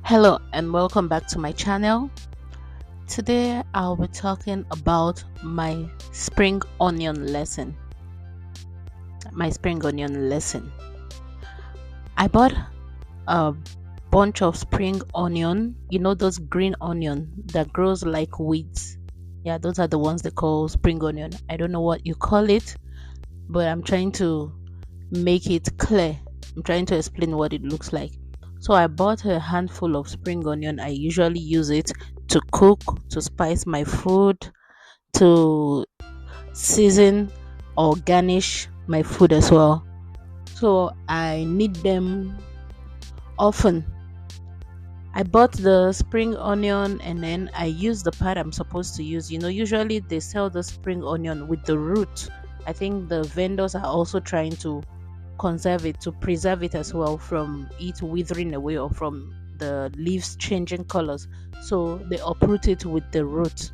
Hello and welcome back to my channel. Today I'll be talking about my spring onion lesson. My spring onion lesson. I bought a bunch of spring onion, those green onion that grows like weeds. Yeah, those are the ones they call spring onion. I don't know what you call it, but I'm trying to make it clear. I'm trying to explain what it looks like. So I bought a handful of spring onion. I usually use it to cook, to spice my food, to season or garnish my food as well. So I need them often. I bought the spring onion and then I use the part I'm supposed to use. Usually they sell the spring onion with the root. I think the vendors are also trying to conserve it, to preserve it as well from it withering away or from the leaves changing colors. So they uproot it with the root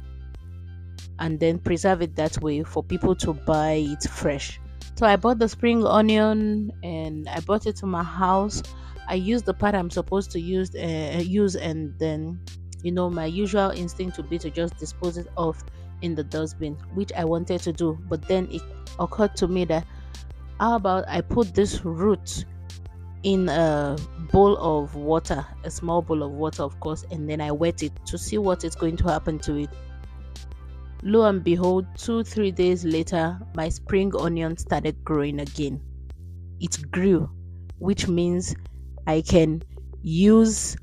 and then preserve it that way for people to buy it fresh. So I bought the spring onion and I brought it to my house. I used the part I'm supposed to use, and then my usual instinct would be to just dispose it off in the dustbin, which I wanted to do. But then it occurred to me that how about I put this root in a bowl of water, a small bowl of water, of course, and then I wet it to see what is going to happen to it. Lo and behold, 2-3 days later, my spring onion started growing again. It grew, which means I can use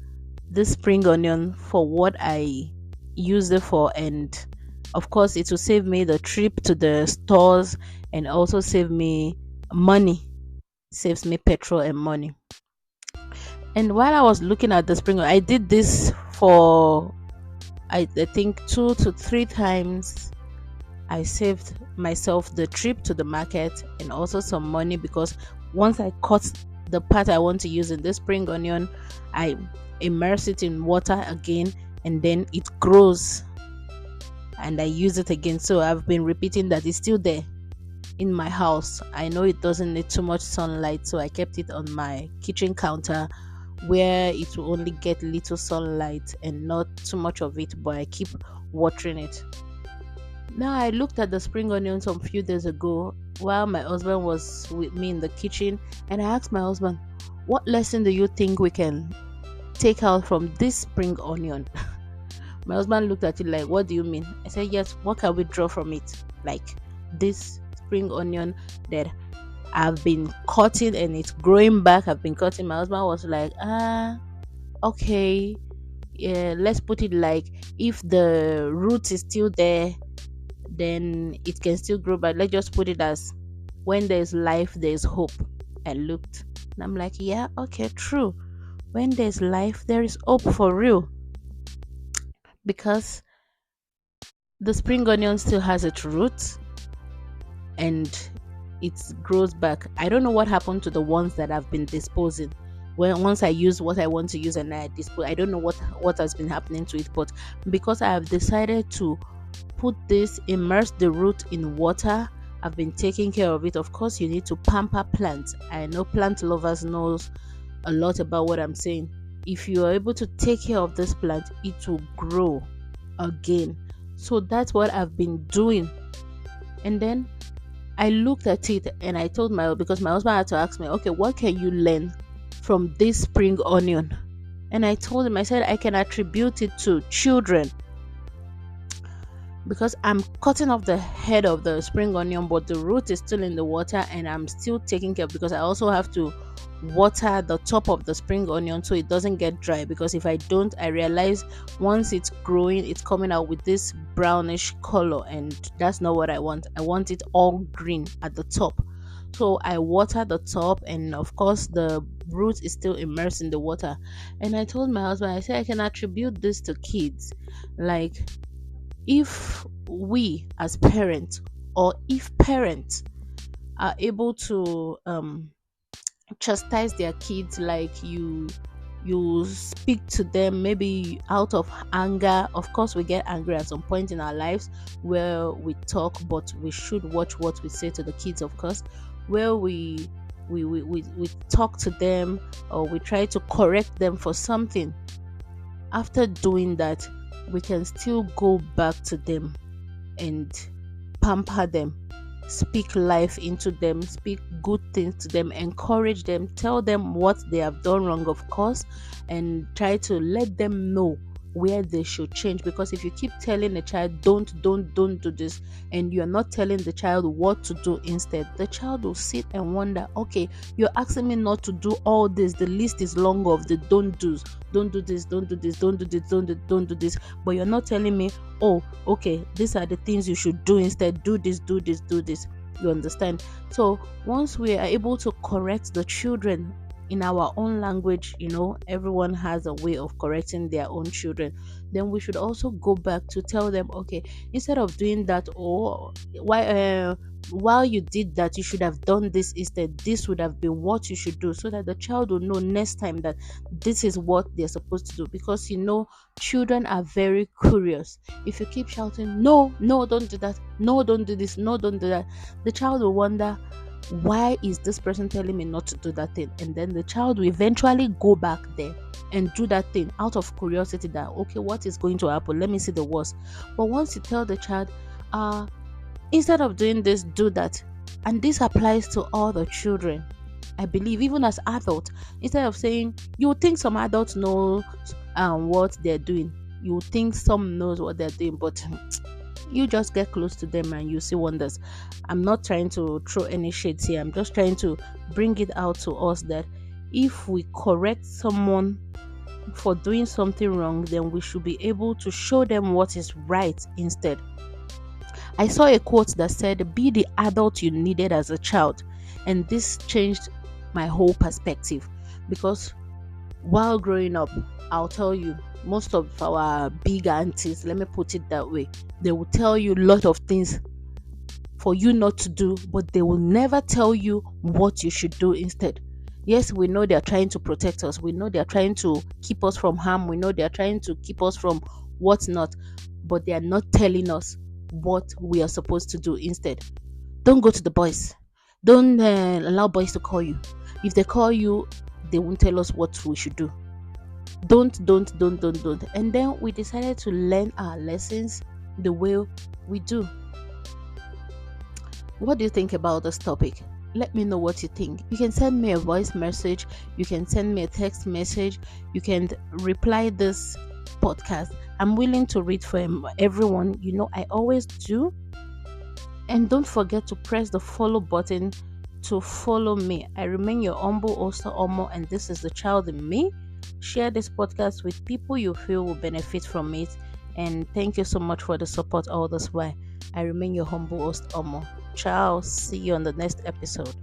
the spring onion for what I use it for, and of course, it will save me the trip to the stores and also save me money, saves me petrol and money. And while I was looking at the spring, I did this for I think 2 to 3 times. I saved myself the trip to the market and also some money, because once I cut the part I want to use in the spring onion, I immerse it in water again and then it grows and I use it again. So I've been repeating that. It's still there in my house. I know it doesn't need too much sunlight, so I kept it on my kitchen counter where it will only get little sunlight and not too much of it, but I keep watering it. Now I looked at the spring onion some few days ago while my husband was with me in the kitchen, and I asked my husband, what lesson do you think we can take out from this spring onion? My husband looked at it like, what do you mean? I said, yes, what can we draw from it? Like this spring onion that I've been cutting and it's growing back. I've been cutting. My husband was like, okay, yeah, let's put it like, if the root is still there, then it can still grow, but let's just put it as, when there's life, there's hope. I looked and I'm like, yeah, okay, true. When there's life, there is hope for real. Because the spring onion still has its roots and it grows back. I don't know what happened to the ones that I've been disposing. Once I use what I want to use and I dispose, I don't know what has been happening to it. But because I have decided to immerse the root in water, I've been taking care of it. Of course, you need to pamper plants. I know plant lovers knows a lot about what I'm saying. If you are able to take care of this plant, it will grow again. So that's what I've been doing. And then I looked at it and I told because my husband had to ask me, okay, what can you learn from this spring onion? And I told him, I said, I can attribute it to children, because I'm cutting off the head of the spring onion, but the root is still in the water and I'm still taking care, because I also have to water the top of the spring onion so it doesn't get dry, because if I don't, I realize once it's growing, it's coming out with this brownish color, and that's not what I want. I want it all green at the top. So I water the top, and of course the root is still immersed in the water. And I told my husband, I said, I can attribute this to kids. Like, if we as parents, or if parents are able to chastise their kids, like you speak to them maybe out of anger. Of course, we get angry at some point in our lives where we talk, but we should watch what we say to the kids, of course, where we talk to them or we try to correct them for something. After doing that, we can still go back to them and pamper them, speak life into them, speak good things to them, encourage them, tell them what they have done wrong, of course, and try to let them know where they should change. Because if you keep telling the child don't do this, and you're not telling the child what to do instead, the child will sit and wonder, okay, you're asking me not to do all this, the list is long of the don't do's, don't do this, don't do this, don't do this, don't do this, but you're not telling me, oh, okay, these are the things you should do instead, do this, do this, do this. You understand? So once we are able to correct the children in our own language, everyone has a way of correcting their own children, then we should also go back to tell them, okay, instead of doing that, or while you did that, you should have done this instead. This would have been what you should do, so that the child will know next time that this is what they're supposed to do. Because children are very curious. If you keep shouting, no, don't do that, no, don't do this, no, don't do that, the child will wonder, why is this person telling me not to do that thing? And then the child will eventually go back there and do that thing out of curiosity, that, okay, what is going to happen? Let me see the worst. But once you tell the child, instead of doing this, do that. And this applies to all the children, I believe, even as adults. Instead of saying, you think some adults know what they're doing, you think some knows what they're doing, but you just get close to them and you see wonders. I'm not trying to throw any shades here. I'm just trying to bring it out to us that if we correct someone for doing something wrong, then we should be able to show them what is right instead. I saw a quote that said, be the adult you needed as a child. And this changed my whole perspective, because while growing up, I'll tell you, most of our big aunties, let me put it that way, they will tell you a lot of things for you not to do, but they will never tell you what you should do instead. Yes, we know they are trying to protect us. We know they are trying to keep us from harm. We know they are trying to keep us from what's not, but they are not telling us what we are supposed to do instead. Don't go to the boys. Don't allow boys to call you. If they call you, they won't tell us what we should do. Don't. And then we decided to learn our lessons the way we do. What do you think about this topic? Let me know what you think. You can send me a voice message. You can send me a text message. You can reply this podcast. I'm willing to read for everyone. I always do. And don't forget to press the follow button to follow me. I remain your humble Oster Omo, and this is the child in me. Share this podcast with people you feel will benefit from it. And thank you so much for the support all this while. I remain your humble host, Omo. Ciao. See you on the next episode.